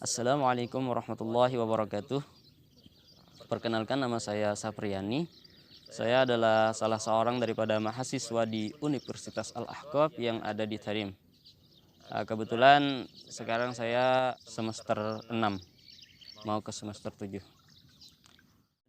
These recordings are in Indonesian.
Assalamualaikum warahmatullahi wabarakatuh. Perkenalkan, nama saya Sapriani. Saya adalah salah seorang daripada mahasiswa di Universitas Al-Ahqaf yang ada di Tarim. Kebetulan sekarang saya semester 6, mau ke semester 7.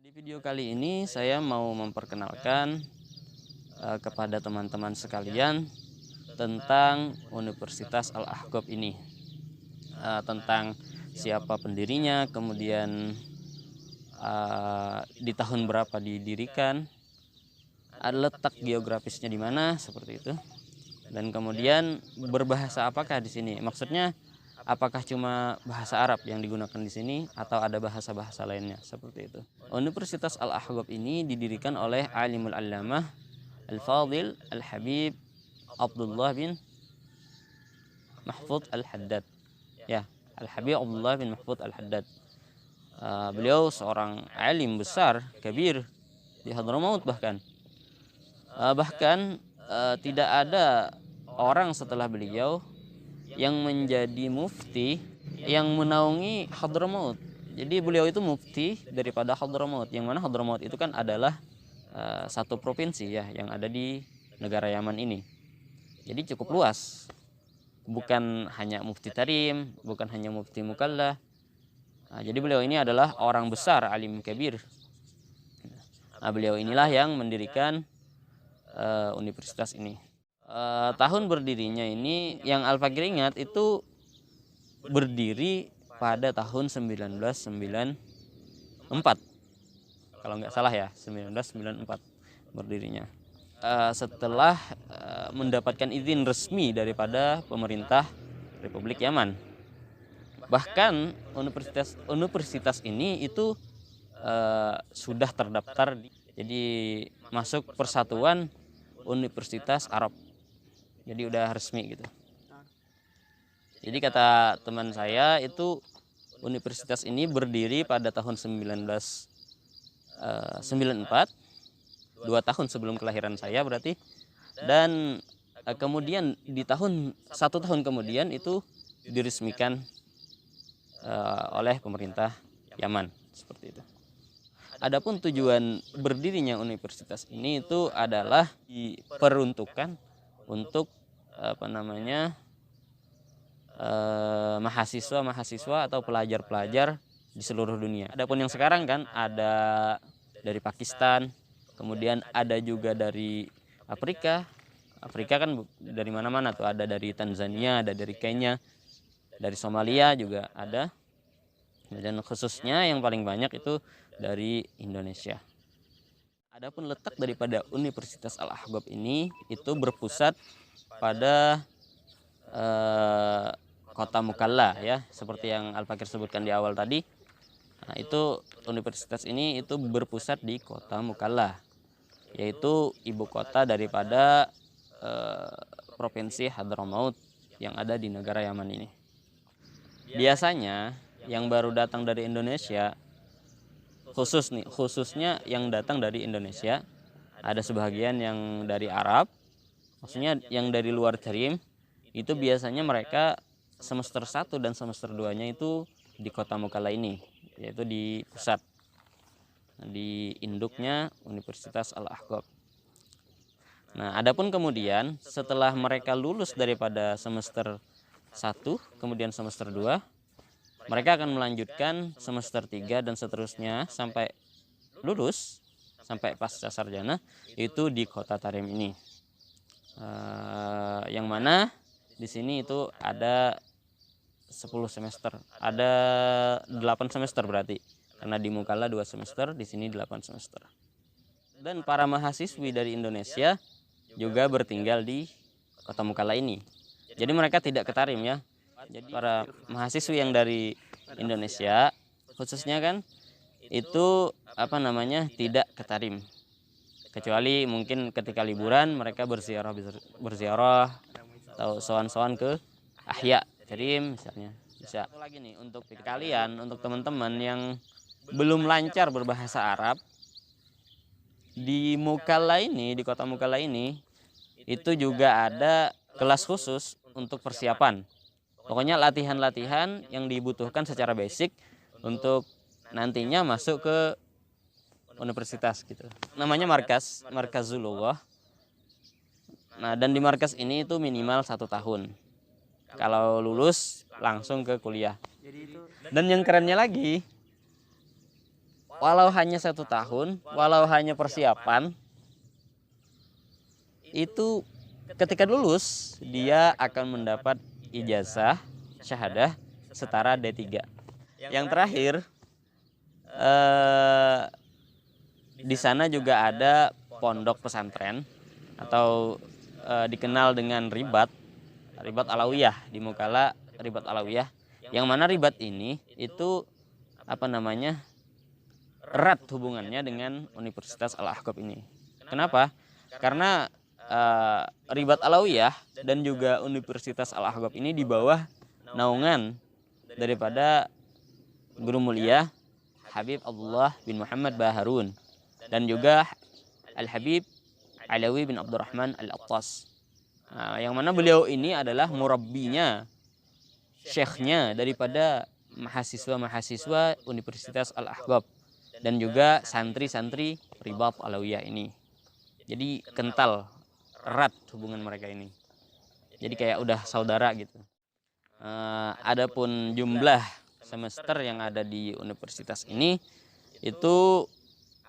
Di video kali ini saya mau memperkenalkan kepada teman-teman sekalian tentang Universitas Al-Ahqaf ini. Tentang siapa pendirinya, kemudian di tahun berapa didirikan, letak geografisnya di mana, seperti itu. Dan kemudian berbahasa apakah di sini? Maksudnya apakah cuma bahasa Arab yang digunakan di sini atau ada bahasa-bahasa lainnya, seperti itu. Universitas Al-Ahqaf ini didirikan oleh Alimul Allamah Al-Fadil Al-Habib Abdullah bin Mahfud Al-Haddad. Ya, Al-Habib Abdullah bin Mahfud Al-Haddad. Beliau seorang alim besar, kabir di Hadramaut bahkan. Tidak ada orang setelah beliau yang menjadi mufti yang menaungi Hadramaut. Jadi beliau itu mufti daripada Hadramaut, yang mana Hadramaut itu kan adalah satu provinsi ya yang ada di negara Yaman ini. Jadi cukup luas. Bukan hanya mufti Tarim, bukan hanya mufti Mukalla. Jadi beliau ini adalah orang besar, alim kabir. Beliau inilah yang mendirikan universitas ini. Tahun berdirinya ini yang Al-Fakir ingat itu berdiri pada tahun 1994. Kalau nggak salah ya, 1994 berdirinya. Setelah mendapatkan izin resmi daripada pemerintah Republik Yaman. Bahkan universitas ini itu sudah terdaftar jadi masuk persatuan Universitas Arab. Jadi udah resmi gitu. Jadi kata teman saya itu universitas ini berdiri pada tahun 1994, 2 tahun sebelum kelahiran saya berarti. Dan kemudian di satu tahun kemudian itu diresmikan oleh pemerintah Yaman, seperti itu. Adapun tujuan berdirinya universitas ini itu adalah diperuntukkan untuk mahasiswa atau pelajar-pelajar di seluruh dunia. Adapun yang sekarang kan ada dari Pakistan, kemudian ada juga dari Afrika. Afrika kan dari mana-mana tuh, ada dari Tanzania, ada dari Kenya, dari Somalia juga ada. Dan khususnya yang paling banyak itu dari Indonesia. Adapun letak daripada Universitas Al-Ahqaf ini itu berpusat pada kota Mukalla ya, seperti yang Al-Fakir sebutkan di awal tadi. Itu universitas ini itu berpusat di kota Mukalla, yaitu ibu kota daripada provinsi Hadramaut yang ada di negara Yaman ini. Biasanya yang baru datang dari Indonesia, khususnya yang datang dari Indonesia, ada sebagian yang dari Arab, maksudnya yang dari luar Tarim, itu biasanya mereka semester 1 dan semester 2-nya itu di kota Mukalla ini, yaitu di pusat, di induknya Universitas Al-Ahqaf. Nah, adapun kemudian setelah mereka lulus daripada semester 1, kemudian semester 2, mereka akan melanjutkan semester 3 dan seterusnya sampai lulus, sampai pasca sarjana, itu di kota Tarim ini. Yang mana di sini itu ada 10 semester, ada 8 semester berarti. Karena di Mukalla 2 semester, di sini 8 semester. Dan para mahasiswi dari Indonesia juga bertinggal di kota Mukalla ini. Jadi mereka tidak ke Tarim ya. Jadi para mahasiswa yang dari Indonesia khususnya kan itu tidak ke Tarim, kecuali mungkin ketika liburan mereka berziarah atau sowan-sowan ke Ahya Tarim misalnya. Bisa lagi nih untuk kalian, untuk teman-teman yang belum lancar berbahasa Arab, di Mukalla ini, di kota Mukalla ini itu juga ada kelas khusus untuk persiapan Pokoknya latihan-latihan yang dibutuhkan secara basic untuk nantinya masuk ke universitas gitu. Namanya Markazul Lughah. Nah, dan di markas ini itu minimal 1 tahun. Kalau lulus langsung ke kuliah. Dan yang kerennya lagi, walau hanya 1 tahun, walau hanya persiapan, itu ketika lulus dia akan mendapat ijazah syahadah setara D3. Yang terakhir, di sana juga ada pondok pesantren atau dikenal dengan Ribat Alawiyah di Mukalla, Ribat Alawiyah. Yang mana Ribat ini itu erat hubungannya dengan Universitas Al-Ahqaf ini. Kenapa? Karena Ribat Alawiyah dan juga Universitas Al-Ahqaf ini di bawah naungan daripada guru mulia Habib Abdullah bin Muhammad Baharun dan juga Al-Habib Alawi bin Abdurrahman Al-Attas. Nah, yang mana beliau ini adalah murabbinya, syekhnya daripada mahasiswa-mahasiswa Universitas Al-Ahqaf dan juga santri-santri Ribat Alawiyah ini. Jadi kental, erat hubungan mereka ini. Jadi kayak udah saudara gitu. Adapun jumlah semester yang ada di universitas ini itu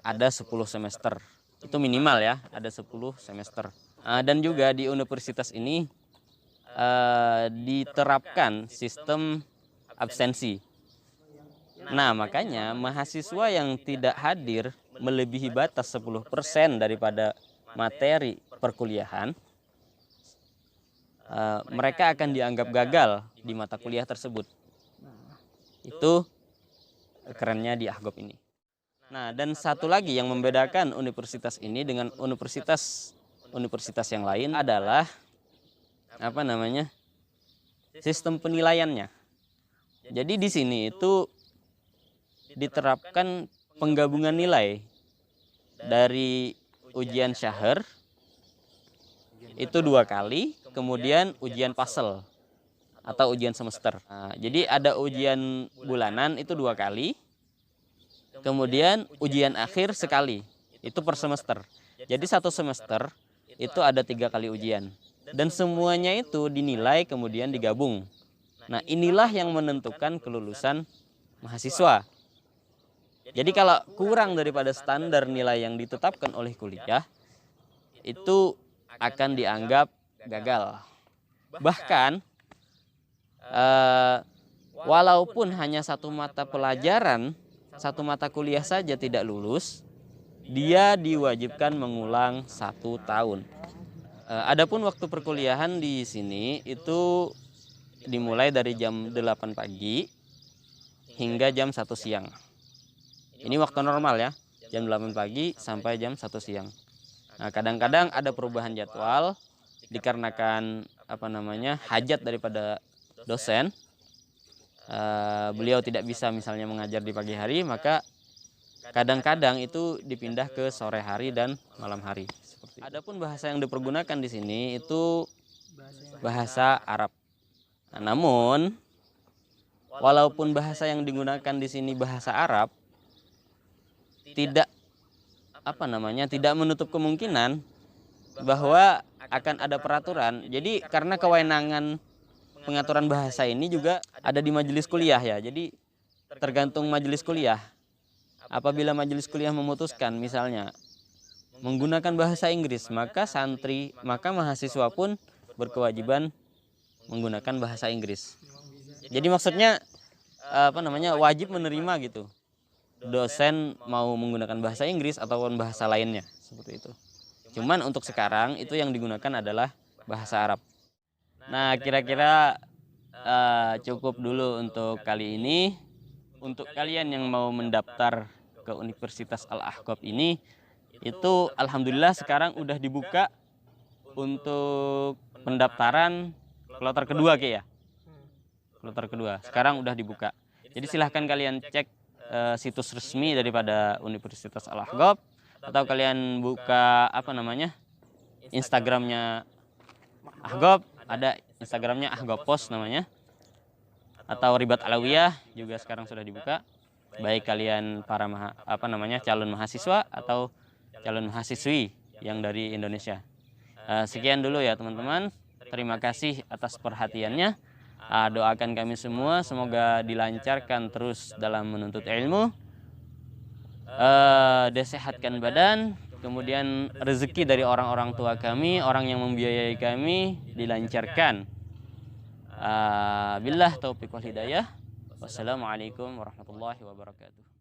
ada 10 semester. Itu minimal ya, ada 10 semester. Dan juga di universitas ini diterapkan sistem absensi. Nah, makanya mahasiswa yang tidak hadir melebihi batas 10% daripada materi perkuliahan, mereka akan dianggap gagal di mata kuliah tersebut. Itu kerennya di Ahqaf ini. Nah, dan satu lagi yang membedakan universitas ini dengan universitas yang lain adalah sistem penilaiannya. Jadi di sini itu diterapkan penggabungan nilai dari ujian syahr itu 2 kali, kemudian ujian pasel atau ujian semester. Nah, jadi ada ujian bulanan itu 2 kali. Kemudian ujian akhir sekali, itu per semester. Jadi 1 semester itu ada 3 kali ujian. Dan semuanya itu dinilai kemudian digabung. Nah, inilah yang menentukan kelulusan mahasiswa. Jadi kalau kurang daripada standar nilai yang ditetapkan oleh kuliah, itu akan dianggap gagal. Bahkan, walaupun hanya 1 mata pelajaran, 1 mata kuliah saja tidak lulus, dia diwajibkan mengulang 1 tahun. Adapun waktu perkuliahan di sini itu dimulai dari jam 8 pagi hingga jam 1 siang. Ini waktu normal ya, jam 8 pagi sampai jam 1 siang. Nah, kadang-kadang ada perubahan jadwal dikarenakan hajat daripada dosen. Beliau tidak bisa misalnya mengajar di pagi hari, maka kadang-kadang itu dipindah ke sore hari dan malam hari. Adapun bahasa yang dipergunakan di sini itu bahasa Arab. Nah, namun walaupun bahasa yang digunakan di sini bahasa Arab, tidak tidak menutup kemungkinan bahwa akan ada peraturan. Jadi karena kewenangan pengaturan bahasa ini juga ada di majelis kuliah ya. Jadi tergantung majelis kuliah. Apabila majelis kuliah memutuskan misalnya menggunakan bahasa Inggris, maka mahasiswa pun berkewajiban menggunakan bahasa Inggris. Jadi maksudnya wajib menerima gitu. Dosen mau menggunakan bahasa Inggris ataupun bahasa lainnya seperti itu. Cuman untuk sekarang itu yang digunakan adalah bahasa Arab. Nah, kira-kira cukup dulu untuk kali ini. Untuk kalian yang mau mendaftar ke Universitas Al-Ahqaf ini, itu alhamdulillah sekarang udah dibuka untuk pendaftaran kloter kedua ya. Kloter kedua sekarang udah dibuka. Jadi silahkan kalian cek situs resmi daripada Universitas Al-Ahqaf, atau kalian buka Instagramnya Ahqaf, ada Instagramnya Ahqaf Post namanya. atau Ribat Alawiyah juga sekarang sudah dibuka. Baik kalian para calon mahasiswa atau calon mahasiswi yang dari Indonesia. Sekian dulu ya teman-teman. Terima kasih atas perhatiannya. Doakan kami semua semoga dilancarkan terus dalam menuntut ilmu. Disehatkan badan, kemudian rezeki dari orang-orang tua kami, orang yang membiayai kami dilancarkan. Billah taufiq wal hidayah. Wassalamualaikum warahmatullahi wabarakatuh.